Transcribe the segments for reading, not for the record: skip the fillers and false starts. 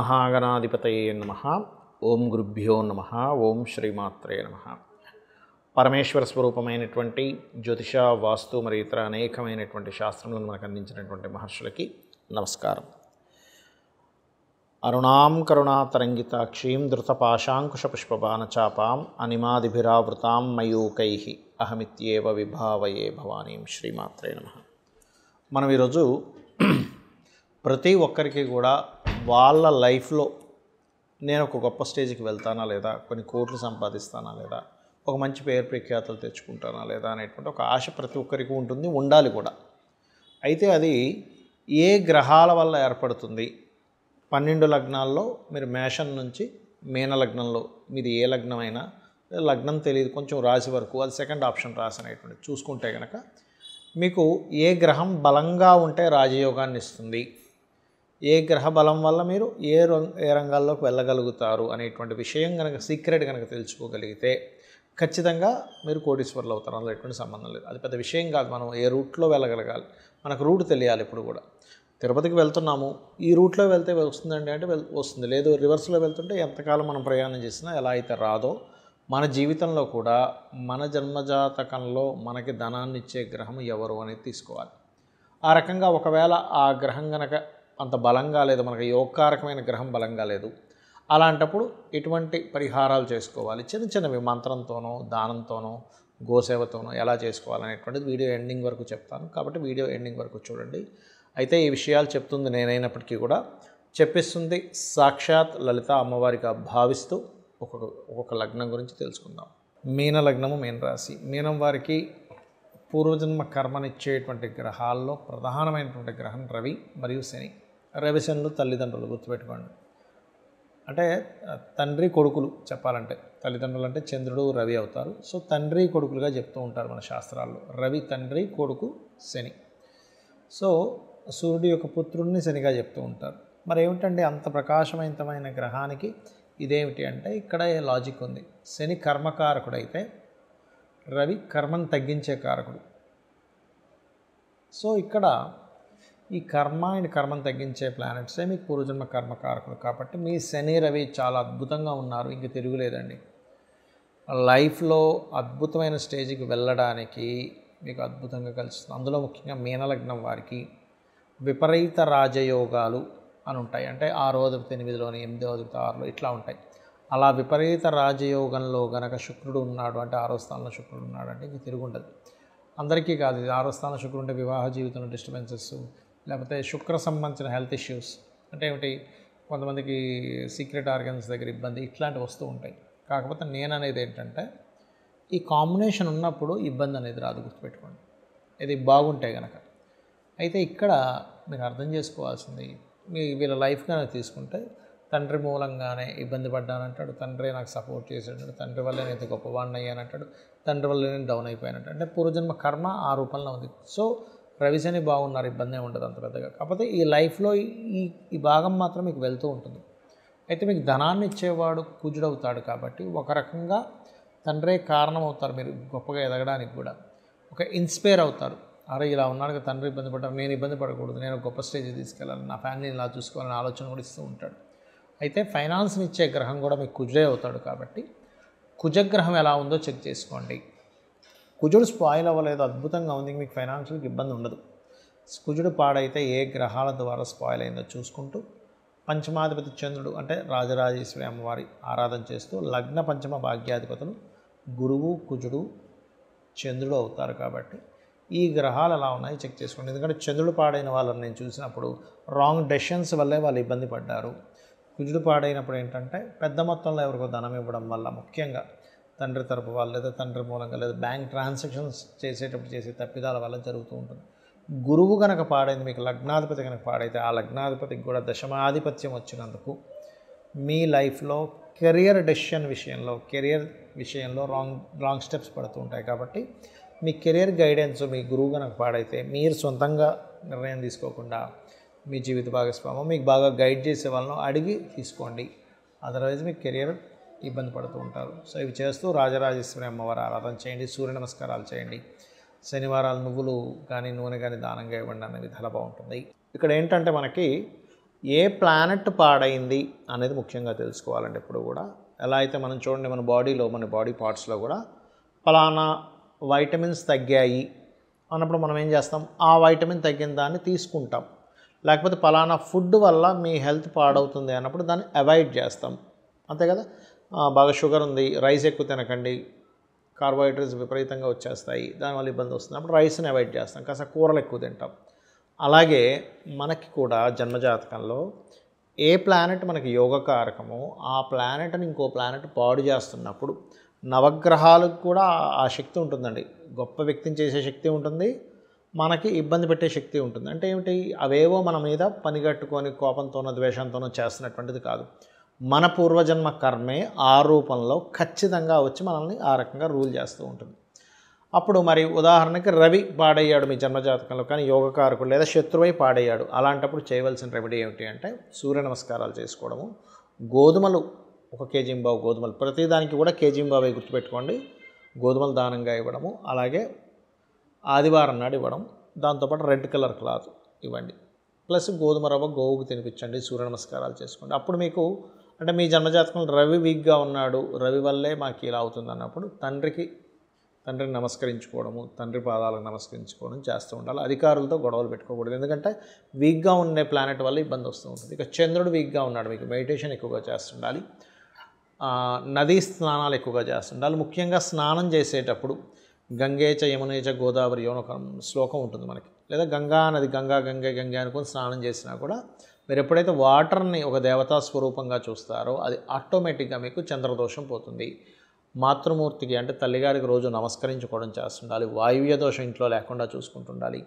శ్రీమహాగణాధిపతయే నమః. ఓం గురుభ్యో నమః. ఓం శ్రీమాత్రే నమః. పరమేశ్వర స్వరూపమైనటువంటి జ్యోతిష, వాస్తు మరియు ఇతర అనేకమైనటువంటి శాస్త్రములను మనకు అందించినటువంటి మహర్షులకి నమస్కారం. అరుణాం కరుణాతరంగితాక్షీం ధృతపాశాంకుశపుష్పబాణచాపాం అనిమాదిభిరావృతాం మయూకైః అహమిత్యేవ విభావయే భవానీం. శ్రీమాత్రే నమః. మనం ఈరోజు ప్రతి ఒక్కరికి కూడా వాళ్ళ లైఫ్లో నేను ఒక గొప్ప స్టేజ్కి వెళ్తానా లేదా, కొన్ని కోట్లు సంపాదిస్తానా లేదా, ఒక మంచి పేరు ప్రఖ్యాతులు తెచ్చుకుంటానా లేదా అనేటువంటి ఒక ఆశ ప్రతి ఒక్కరికి ఉంటుంది, ఉండాలి కూడా. అయితే అది ఏ గ్రహాల వల్ల ఏర్పడుతుంది? 12 లగ్నాల్లో మీరు మేషం నుంచి మీన లగ్నంలో, మీది ఏ లగ్నం అయినా, లగ్నం తెలియదు, కొంచెం రాశి వరకు, అది సెకండ్ ఆప్షన్ రాశి అనేటువంటి చూసుకుంటే కనుక మీకు ఏ గ్రహం బలంగా ఉంటే రాజయోగాన్ని ఇస్తుంది, ఏ గ్రహ బలం వల్ల మీరు ఏ రంగాల్లోకి వెళ్ళగలుగుతారు అనేటువంటి విషయం కనుక సీక్రెట్ కనుక తెలుసుకోగలిగితే ఖచ్చితంగా మీరు కోటీశ్వరులు అవుతారు. అందులో ఎటువంటి సంబంధం లేదు. అది పెద్ద విషయం కాదు. మనం ఏ రూట్లో వెళ్ళగలగాలి, మనకు రూట్ తెలియాలి. ఇప్పుడు కూడా తిరుపతికి వెళ్తున్నాము, ఈ రూట్లో వెళ్తే వస్తుందండి అంటే వస్తుంది, లేదు రివర్స్లో వెళ్తుంటే ఎంతకాలం మనం ప్రయాణం చేసినా ఎలా అయితే రాదో, మన జీవితంలో కూడా మన జన్మజాతకంలో మనకి ధనాన్ని ఇచ్చే గ్రహం ఎవరు అనేది తీసుకోవాలి. ఆ రకంగా ఒకవేళ ఆ గ్రహం కనుక అంత బలంగా లేదు, మనకి యోగకారకమైన గ్రహం బలంగా లేదు, అలాంటప్పుడు ఎటువంటి పరిహారాలు చేసుకోవాలి, చిన్న చిన్నవి మంత్రంతోనో దానంతోనో గోసేవతోనో ఎలా చేసుకోవాలనేటువంటిది వీడియో ఎండింగ్ వరకు చెప్తాను. కాబట్టి వీడియో ఎండింగ్ వరకు చూడండి. అయితే ఈ విషయాలు చెప్తుంది నేనైనప్పటికీ కూడా చెప్పిస్తుంది సాక్షాత్ లలిత అమ్మవారిగా భావిస్తూ ఒక్కొక్క లగ్నం గురించి తెలుసుకుందాం. మీన లగ్నము, మీన రాశి. మీనం వారికి పూర్వజన్మ కర్మనిచ్చేటువంటి గ్రహాల్లో ప్రధానమైనటువంటి గ్రహం రవి మరియు శని. రవి శనులు తల్లిదండ్రులు, గుర్తుపెట్టుకోండి. అంటే తండ్రి కొడుకులు చెప్పాలంటే, తల్లిదండ్రులు అంటే చంద్రుడు రవి అవుతారు. సో తండ్రి కొడుకులుగా చెప్తూ ఉంటారు మన శాస్త్రాల్లో. రవి తండ్రి, కొడుకు శని. సో సూర్యుడి యొక్క పుత్రుడిని శనిగా చెప్తూ ఉంటారు. మరి ఏమిటండి అంత ప్రకాశవంతమైన గ్రహానికి ఇదేమిటి అంటే ఇక్కడ లాజిక్ ఉంది. శని కర్మకారకుడు అయితే రవి కర్మను తగ్గించే కారకుడు. సో ఇక్కడ ఈ కర్మను తగ్గించే ప్లానెట్సే మీకు పూర్వజన్మ కర్మకారకుడు. కాబట్టి మీ శని రవి చాలా అద్భుతంగా ఉన్నారు, ఇంక తిరుగులేదండి. లైఫ్లో అద్భుతమైన స్టేజ్కి వెళ్ళడానికి మీకు అద్భుతంగా కలుస్తుంది. అందులో ముఖ్యంగా మీనలగ్నం వారికి విపరీత రాజయోగాలు అని ఉంటాయి. అంటే 6వ అధిపతి 8లోని, 8వ అధిపతి 6లో ఇట్లా ఉంటాయి. అలా విపరీత రాజయోగంలో గనక శుక్రుడు ఉన్నాడు అంటే, 6వ స్థానంలో శుక్రుడు ఉన్నాడు అంటే ఇంక తిరుగుండదు. అందరికీ కాదు, ఇది 6వ స్థానంలో శుక్రుడు ఉంటే వివాహ జీవితంలో డిస్టర్బెన్సెస్, లేకపోతే శుక్ర సంబంధించిన హెల్త్ ఇష్యూస్, అంటే ఏమిటి కొంతమందికి సీక్రెట్ ఆర్గన్స్ దగ్గర ఇబ్బంది, ఇట్లాంటివి వస్తూ ఉంటాయి. కాకపోతే నేను అనేది ఏంటంటే ఈ కాంబినేషన్ ఉన్నప్పుడు ఇబ్బంది అనేది రాదు, గుర్తుపెట్టుకోండి, ఇది బాగుంటే కనుక. అయితే ఇక్కడ మీరు అర్థం చేసుకోవాల్సింది, వీళ్ళ లైఫ్ కనుక తీసుకుంటే తండ్రి మూలంగానే ఇబ్బంది పడ్డానంటాడు, తండ్రి నాకు సపోర్ట్ చేశాడు, తండ్రి వల్ల నేను ఇంత గొప్పవాడిని అయ్యానంటాడు, తండ్రి వల్ల నేను డౌన్ అయిపోయానంటాడు. అంటే పూర్వజన్మ కర్మ ఆ రూపంలో ఉంది. సో రవిశని బాగున్నారు, ఇబ్బంది ఉండదు అంత పెద్దగా. కాకపోతే ఈ లైఫ్లో ఈ భాగం మాత్రం మీకు వెళ్తూ ఉంటుంది. అయితే మీకు ధనాన్ని ఇచ్చేవాడు కుజుడవుతాడు. కాబట్టి ఒక రకంగా తండ్రే కారణం అవుతారు మీరు గొప్పగా ఎదగడానికి కూడా. ఒక ఇన్స్పైర్ అవుతారు, అరే ఇలా ఉన్నాడు తండ్రి ఇబ్బంది పడ్డారు, నేను ఇబ్బంది పడకూడదు, నేను గొప్ప స్టేజ్కి తీసుకెళ్ళాలి, నా ఫ్యామిలీని ఇలా చూసుకోవాలని ఆలోచన కూడా ఇస్తూ ఉంటాడు. అయితే ఫైనాన్స్ని ఇచ్చే గ్రహం కూడా మీకు కుజుడే అవుతాడు. కాబట్టి కుజగ్రహం ఎలా ఉందో చెక్ చేసుకోండి. కుజుడు స్పాయిల్ అవ్వలేదు, అద్భుతంగా ఉంది, మీకు ఫైనాన్షియల్కి ఇబ్బంది ఉండదు. కుజుడు పాడైతే ఏ గ్రహాల ద్వారా స్పాయిల్ అయిందో చూసుకుంటూ పంచమాధిపతి చంద్రుడు అంటే రాజరాజేశ్వరి అమ్మవారి ఆరాధన చేస్తూ లగ్న పంచమ భాగ్యాధిపతులు గురువు, కుజుడు, చంద్రుడు అవుతారు. కాబట్టి ఈ గ్రహాలు ఎలా ఉన్నాయో చెక్ చేసుకోండి. ఎందుకంటే చంద్రుడు పాడైన వాళ్ళని నేను చూసినప్పుడు రాంగ్ డెసిషన్స్ వల్లే వాళ్ళు ఇబ్బంది పడ్డారు. కుజుడు పాడైనప్పుడు ఏంటంటే పెద్ద మొత్తంలో ఎవరికో ధనం ఇవ్వడం వల్ల, ముఖ్యంగా తండ్రి తరపు వాళ్ళు లేదా తండ్రి మూలంగా లేదా బ్యాంక్ ట్రాన్సాక్షన్స్ చేసేటప్పుడు చేసే తప్పిదాల వల్ల జరుగుతూ ఉంటుంది. గురువు కనుక పాడైంది, మీకు లగ్నాధిపతి కనుక పాడైతే ఆ లగ్నాధిపతికి కూడా దశమాధిపత్యం వచ్చినందుకు మీ లైఫ్లో కెరియర్ డెసిషన్ విషయంలో రాంగ్ స్టెప్స్ పడుతూ ఉంటాయి. కాబట్టి మీ కెరియర్ గైడెన్స్ మీ గురువు కనుక పాడైతే మీరు సొంతంగా నిర్ణయం తీసుకోకుండా మీ జీవిత భాగస్వామి మీకు బాగా గైడ్ చేసే వాళ్ళను అడిగి తీసుకోండి. అదర్వైజ్ మీ కెరియర్ ఇబ్బంది పడుతూ ఉంటారు. సో ఇవి చేస్తూ రాజరాజేశ్వరి అమ్మవారి ఆరాధన చేయండి, సూర్య నమస్కారాలు చేయండి, శనివారాలు నువ్వులు కానీ నూనె కానీ దానంగా ఇవ్వండి అనే విధాలు బాగుంటుంది. ఇక్కడ ఏంటంటే మనకి ఏ ప్లానెట్ పాడైంది అనేది ముఖ్యంగా తెలుసుకోవాలండి ఎప్పుడు కూడా. ఎలా అయితే మనం చూడండి మన బాడీలో, మన బాడీ పార్ట్స్లో కూడా ఫలానా వైటమిన్స్ తగ్గాయి అన్నప్పుడు మనం ఏం చేస్తాం, ఆ వైటమిన్ తగ్గిన దాన్ని తీసుకుంటాం. లేకపోతే ఫలానా ఫుడ్ వల్ల మీ హెల్త్ పాడవుతుంది అన్నప్పుడు దాన్ని అవాయిడ్ చేస్తాం, అంతే కదా. బాగా షుగర్ ఉంది, రైస్ ఎక్కువ తినకండి, కార్బోహైడ్రేట్స్ విపరీతంగా వచ్చేస్తాయి, దానివల్ల ఇబ్బంది వస్తుంది, అప్పుడు రైస్ని అవాయిడ్ చేస్తాం, కాస్త కూరలు ఎక్కువ తింటాం. అలాగే మనకి కూడా జన్మజాతకంలో ఏ ప్లానెట్ మనకి యోగకారకమో ఆ ప్లానెట్ని ఇంకో ప్లానెట్ పాడు చేస్తున్నప్పుడు నవగ్రహాలకు కూడా ఆ శక్తి ఉంటుందండి. గొప్ప వ్యక్తిని చేసే శక్తి ఉంటుంది, మనకి ఇబ్బంది పెట్టే శక్తి ఉంటుంది. అంటే ఏమిటి, అవేవో మన మీద పనిగట్టుకొని కోపంతోనో ద్వేషంతోనో చేస్తున్నటువంటిది కాదు. మన పూర్వజన్మ కర్మే ఆ రూపంలో ఖచ్చితంగా వచ్చి మనల్ని ఆ రకంగా రూల్ చేస్తూ ఉంటుంది. అప్పుడు మరి ఉదాహరణకి రవి పాడయ్యాడు మీ జన్మజాతకంలో, కానీ యోగకారకుడు లేదా శత్రువై పాడయ్యాడు. అలాంటప్పుడు చేయవలసిన రెమెడీ ఏమిటి అంటే సూర్య నమస్కారాలు చేసుకోవడము, గోధుమలు 1 కేజీంబావు గోధుమలు, ప్రతిదానికి కూడా కేజీంబావే గుర్తుపెట్టుకోండి, గోధుమలు దానంగా ఇవ్వడము, అలాగే ఆదివారం నాడు ఇవ్వడం, దాంతోపాటు రెడ్ కలర్ క్లాత్ ఇవ్వండి, ప్లస్ గోధుమ రవ్వ గోవుకు తినిపించండి, సూర్య నమస్కారాలు చేసుకోండి. అప్పుడు మీకు అంటే మీ జన్మజాతకంలో రవి వీక్గా ఉన్నాడు, రవి వల్లే మాకు ఇలా అవుతుంది అన్నప్పుడు తండ్రిని నమస్కరించుకోవడము, తండ్రి పాదాలకు నమస్కరించుకోవడం చేస్తూ ఉండాలి. అధికారులతో గొడవలు పెట్టుకోకూడదు, ఎందుకంటే వీక్గా ఉండే ప్లానెట్ వల్ల ఇబ్బంది వస్తూ ఉంటుంది. ఇక చంద్రుడు వీక్గా ఉన్నాడు, మీకు మెడిటేషన్ ఎక్కువగా చేస్తుండాలి, నదీ స్నానాలు ఎక్కువగా చేస్తుండాలి. ముఖ్యంగా స్నానం చేసేటప్పుడు గంగేచ యమునేచ గోదావరి అని ఒక శ్లోకం ఉంటుంది మనకి, లేదా గంగా నది, గంగే అనుకొని స్నానం చేసినా కూడా మీరు ఎప్పుడైతే వాటర్ని ఒక దేవతా స్వరూపంగా చూస్తారో అది ఆటోమేటిక్గా మీకు చంద్రదోషం పోతుంది. మాతృమూర్తికి అంటే తల్లిగారికి రోజు నమస్కరించుకోవడం చేస్తుండాలి, వాయువ్య దోషం ఇంట్లో లేకుండా చూసుకుంటుండాలి,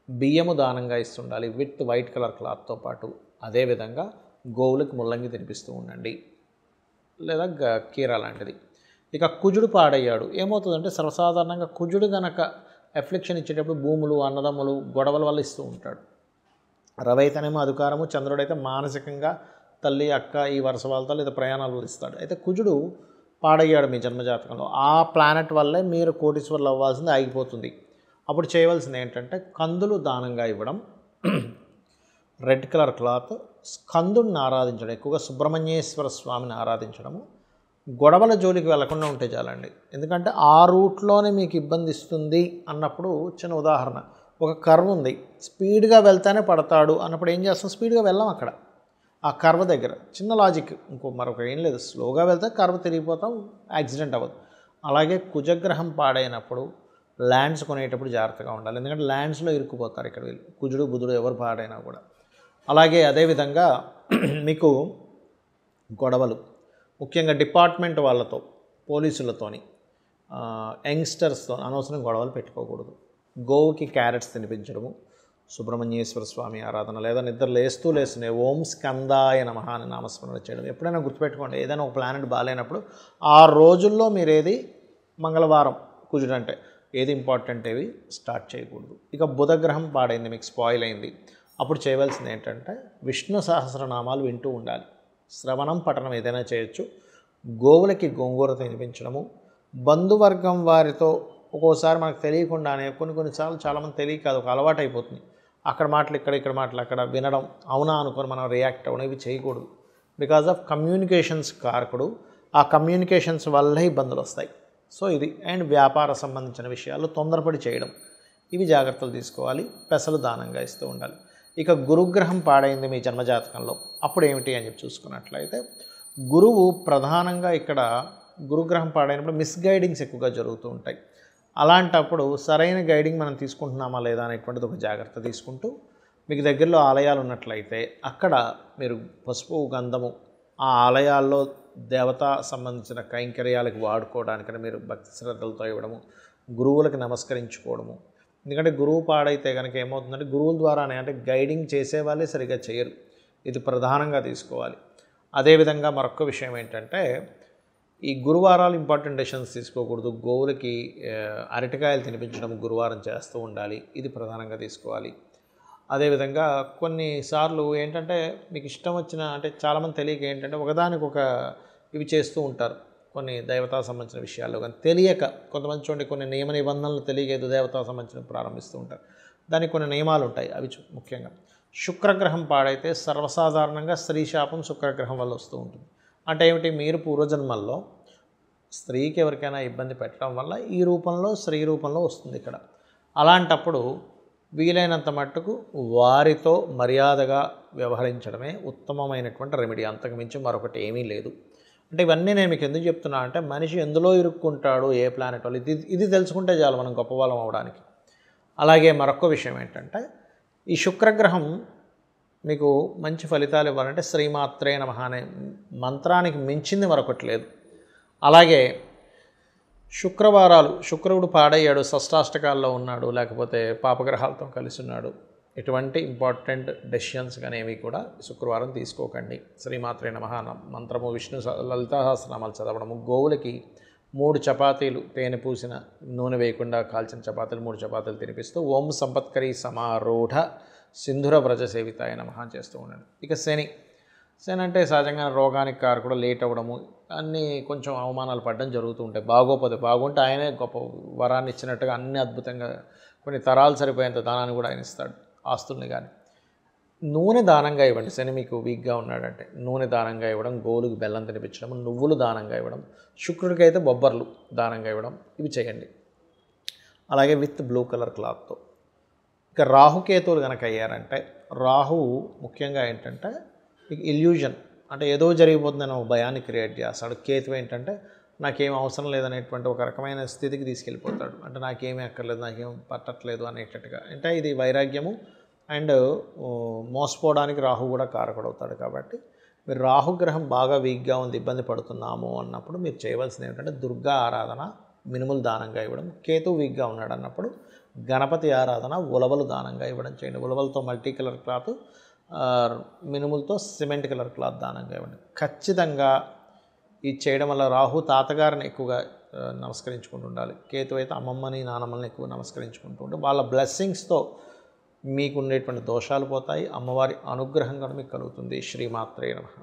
బియ్యము దానంగా ఇస్తుండాలి విత్ వైట్ కలర్ క్లాత్తో పాటు. అదేవిధంగా గోవులకు ముల్లంగి తినిపిస్తూ ఉండండి, లేదా కీర లాంటిది. ఇక కుజుడు పాడయ్యాడు, ఏమవుతుందంటే సర్వసాధారణంగా కుజుడు గనక ఎఫ్లిక్షన్ ఇచ్చేటప్పుడు భూములు, అన్నదమ్ములు, గొడవల వల్ల ఇస్తూ ఉంటాడు. రవి అయితేనేమో అధికారము, చంద్రుడైతే మానసికంగా తల్లి, అక్క, ఈ వరుస వాళ్ళతో లేదా ప్రయాణాలు ఇస్తాడు. అయితే కుజుడు పాడయ్యాడు మీ జన్మజాతకంలో, ఆ ప్లానెట్ వల్లే మీరు కోటీశ్వర్లు అవ్వాల్సింది ఆగిపోతుంది. అప్పుడు చేయవలసింది ఏంటంటే కందులు దానంగా ఇవ్వడం, రెడ్ కలర్ క్లాత్, స్కందుడిని ఆరాధించడం, ఎక్కువగా సుబ్రహ్మణ్యేశ్వర స్వామిని ఆరాధించడము, గొడవల జోలికి వెళ్లకుండా ఉంటే చాలండి. ఎందుకంటే ఆ రూట్లోనే మీకు ఇబ్బంది ఇస్తుంది అన్నప్పుడు, చిన్న ఉదాహరణ, ఒక కర్వ్ ఉంది, స్పీడ్గా వెళ్తానే పడతాడు అన్నప్పుడు ఏం చేస్తాం, స్పీడ్గా వెళ్ళాం అక్కడ ఆ కర్వ్ దగ్గర. చిన్న లాజిక్, మరొక ఏం లేదు, స్లోగా వెళ్తే కర్వ్ తిరిగిపోతాం, యాక్సిడెంట్ అవ్వదు. అలాగే కుజగ్రహం పాడైనప్పుడు ల్యాండ్స్ కొనేటప్పుడు జాగ్రత్తగా ఉండాలి, ఎందుకంటే ల్యాండ్స్లో ఇరుక్కుపోతారు ఇక్కడ వీళ్ళు, కుజుడు బుధుడు ఎవరు పాడైనా కూడా. అలాగే అదేవిధంగా మీకు గొడవలు, ముఖ్యంగా డిపార్ట్మెంట్ వాళ్ళతో, పోలీసులతోని, యంగ్స్టర్స్తో అనవసరం గొడవలు పెట్టుకోకూడదు. గోవుకి క్యారెట్స్ తినిపించడము, సుబ్రహ్మణ్యేశ్వర స్వామి ఆరాధన, లేదా నిద్ర లేస్తూనే ఓం స్కందాయ నమః అని నామస్మరణ చేయడం. ఎప్పుడైనా గుర్తుపెట్టుకోండి, ఏదైనా ఒక ప్లానెట్ బాగాలేనప్పుడు ఆ రోజుల్లో మీరు ఏది మంగళవారం కుజుడు అంటే ఏది ఇంపార్టెంట్ ఏవి స్టార్ట్ చేయకూడదు. ఇక బుధగ్రహం పాడైంది, మీకు స్పాయిల్ అయింది, అప్పుడు చేయవలసింది ఏంటంటే విష్ణు సహస్రనామాలు వింటూ ఉండాలి, శ్రవణం పఠనం ఏదైనా చేయొచ్చు, గోవులకి గోంగూర తినిపించడము, బంధువర్గం వారితో ఒక్కోసారి మనకు తెలియకుండానే కొన్నిసార్లు చాలామంది తెలియక అది ఒక అలవాటు అయిపోతుంది, అక్కడ మాటలు ఇక్కడ మాటలు అక్కడ వినడం, అవునా అనుకొని మనం రియాక్ట్ అవ్వడం, ఇవి చేయకూడదు. బికాజ్ ఆఫ్ కమ్యూనికేషన్స్ కారకుడు, ఆ కమ్యూనికేషన్స్ వల్లే ఇబ్బందులు వస్తాయి. సో ఇది. అండ్ వ్యాపార సంబంధించిన విషయాలు తొందరపడి చేయడం, ఇవి జాగ్రత్తలు తీసుకోవాలి, పెసలు దానంగా ఇస్తూ ఉండాలి. ఇక గురుగ్రహం పాడైంది మీ జన్మజాతకంలో, అప్పుడు ఏమిటి అని చెప్పి చూసుకున్నట్లయితే గురువు ప్రధానంగా ఇక్కడ గురుగ్రహం పాడైనప్పుడు మిస్గైడింగ్స్ ఎక్కువగా జరుగుతూ ఉంటాయి. అలాంటప్పుడు సరైన గైడింగ్ మనం తీసుకుంటున్నామా లేదా అనేటువంటిది ఒక జాగ్రత్త తీసుకుంటూ, మీకు దగ్గరలో ఆలయాలు ఉన్నట్లయితే అక్కడ మీరు పసుపు, గంధము ఆ ఆలయాల్లో దేవతా సంబంధించిన కైంకర్యాలకు వాడుకోవడానికని మీరు భక్తి శ్రద్ధలతో ఇవ్వడము, గురువులకు నమస్కరించుకోవడము. ఎందుకంటే గురువు పాడైతే కనుక ఏమవుతుందంటే గురువుల ద్వారానే, అంటే గైడింగ్ చేసేవాళ్ళే సరిగ్గా చేయరు, ఇది ప్రధానంగా తీసుకోవాలి. అదేవిధంగా మరొక విషయం ఏంటంటే ఈ గురువారాలు ఇంపార్టెంట్ డెసిషన్స్ తీసుకోకూడదు, గోవులకి అరటికాయలు తినిపించడం గురువారం చేస్తూ ఉండాలి, ఇది ప్రధానంగా తీసుకోవాలి. అదేవిధంగా కొన్నిసార్లు ఏంటంటే మీకు ఇష్టం వచ్చిన, అంటే చాలామంది తెలియక ఏంటంటే ఒకదానికొక ఇవి చేస్తూ ఉంటారు, కొన్ని దేవతా సంబంధించిన విషయాల్లో కానీ తెలియక. కొంతమంది చూడండి కొన్ని నియమ నిబంధనలు తెలియక ఏదో దేవతా సంబంధించిన ప్రారంభిస్తూ ఉంటారు, దానికి కొన్ని నియమాలు ఉంటాయి, అవి ముఖ్యంగా శుక్రగ్రహం పాడైతే సర్వసాధారణంగా స్త్రీ శాపం శుక్రగ్రహం వల్ల వస్తూ ఉంటుంది. అంటే ఏమిటి, మీరు పూర్వజన్మల్లో స్త్రీకి ఎవరికైనా ఇబ్బంది పెట్టడం వల్ల ఈ రూపంలో స్త్రీ రూపంలో వస్తుంది ఇక్కడ. అలాంటప్పుడు వీలైనంత మట్టుకు వారితో మర్యాదగా వ్యవహరించడమే ఉత్తమమైనటువంటి రెమెడీ, అంతకుమించి మరొకటి ఏమీ లేదు. అంటే ఇవన్నీ నేను మీకు ఎందుకు చెప్తున్నా అంటే మనిషి ఎందులో ఇరుక్కుంటాడు, ఏ ప్లానెట్ వాళ్ళు, ఇది తెలుసుకుంటే చాలు మనం గొప్పవాళ్ళం అవడానికి. అలాగే మరొక విషయం ఏంటంటే ఈ శుక్రగ్రహం మీకు మంచి ఫలితాలు ఇవ్వాలంటే శ్రీమాత్రే నమః అనే మంత్రానికి మించింది మరొకటి లేదు. అలాగే శుక్రవారాలు, శుక్రుడు పాడయ్యాడు, షష్టాష్టకాల్లో ఉన్నాడు, లేకపోతే పాపగ్రహాలతో కలిసి ఉన్నాడు, ఎటువంటి ఇంపార్టెంట్ డెసిషన్స్ కానీ ఏవి కూడా శుక్రవారం తీసుకోకండి. శ్రీమాత్రే నమః మంత్రము, విష్ణు లలితా సహస్రనామాలు చదవడము, గోవులకి 3 చపాతీలు తేనె పూసిన నూనె వేయకుండా కాల్చిన చపాతీలు 3 చపాతీలు తినిపిస్తూ ఓం సంపత్కరీ సమారూఢ సింధుర వ్రజ సేవితాయ నమః చేస్తూ ఉండండి. ఇక శని అంటే సహజంగా రోగానికి కారకుడు, లేట్ అవ్వడము, అన్నీ కొంచెం అవమానాలు పడడం జరుగుతూ ఉంటాయి. బాగోపోతే, బాగుంటే ఆయనే గొప్ప వరాన్ని ఇచ్చినట్టుగా అన్ని అద్భుతంగా కొన్ని తరాలు సరిపోయేంత దానాన్ని కూడా ఆయన ఇస్తాడు, ఆస్తుల్ని. కానీ నూనె దానంగా ఇవ్వండి. శని మీకు వీక్గా ఉన్నాడంటే నూనె దానంగా ఇవ్వడం, గోలుకి బెల్లం తినిపించడం, నువ్వులు దానంగా ఇవ్వడం, శుక్రుడికి అయితే బొబ్బర్లు దానంగా ఇవ్వడం, ఇవి చేయండి. అలాగే విత్ బ్లూ కలర్ క్లాత్తో. ఇక రాహుకేతువులు కనుక అయ్యారంటే, రాహువు ముఖ్యంగా ఏంటంటే మీకు ఇల్యూజన్, అంటే ఏదో జరిగిపోతుందని ఒక భయాన్ని క్రియేట్ చేస్తాడు. కేతు ఏంటంటే నాకేం అవసరం లేదనేటువంటి ఒక రకమైన స్థితికి తీసుకెళ్ళిపోతాడు. అంటే నాకేమీ అక్కర్లేదు, నాకేం పట్టట్లేదు అనేటట్టుగా. అంటే ఇది వైరాగ్యము అండ్ మోసపోవడానికి రాహు కూడా కారకుడవుతాడు. కాబట్టి మీరు రాహుగ్రహం బాగా వీక్గా ఉంది, ఇబ్బంది పడుతున్నాము అన్నప్పుడు మీరు చేయవలసింది ఏమిటంటే దుర్గా ఆరాధన, మినుములు దానంగా ఇవ్వడం. కేతు వీక్గా ఉన్నాడు అన్నప్పుడు గణపతి ఆరాధన, ఉలవలు దానంగా ఇవ్వడం చేయండి. ఉలవలతో మల్టీ కలర్ క్లాత్, మినుములతో సిమెంట్ కలర్ క్లాత్ దానంగా ఇవ్వండి. ఖచ్చితంగా ఇది చేయడం వల్ల రాహు తాతగారిని ఎక్కువగా నమస్కరించుకుంటూ ఉండాలి. కేతు అయితే అమ్మమ్మని నానమ్మని ఎక్కువ నమస్కరించుకుంటూ ఉంటే వాళ్ళ బ్లెస్సింగ్స్తో మీకు ఉండేటువంటి దోషాలు పోతాయి, అమ్మవారి అనుగ్రహం కూడా మీకు కలుగుతుంది. శ్రీమాత్రే నమః.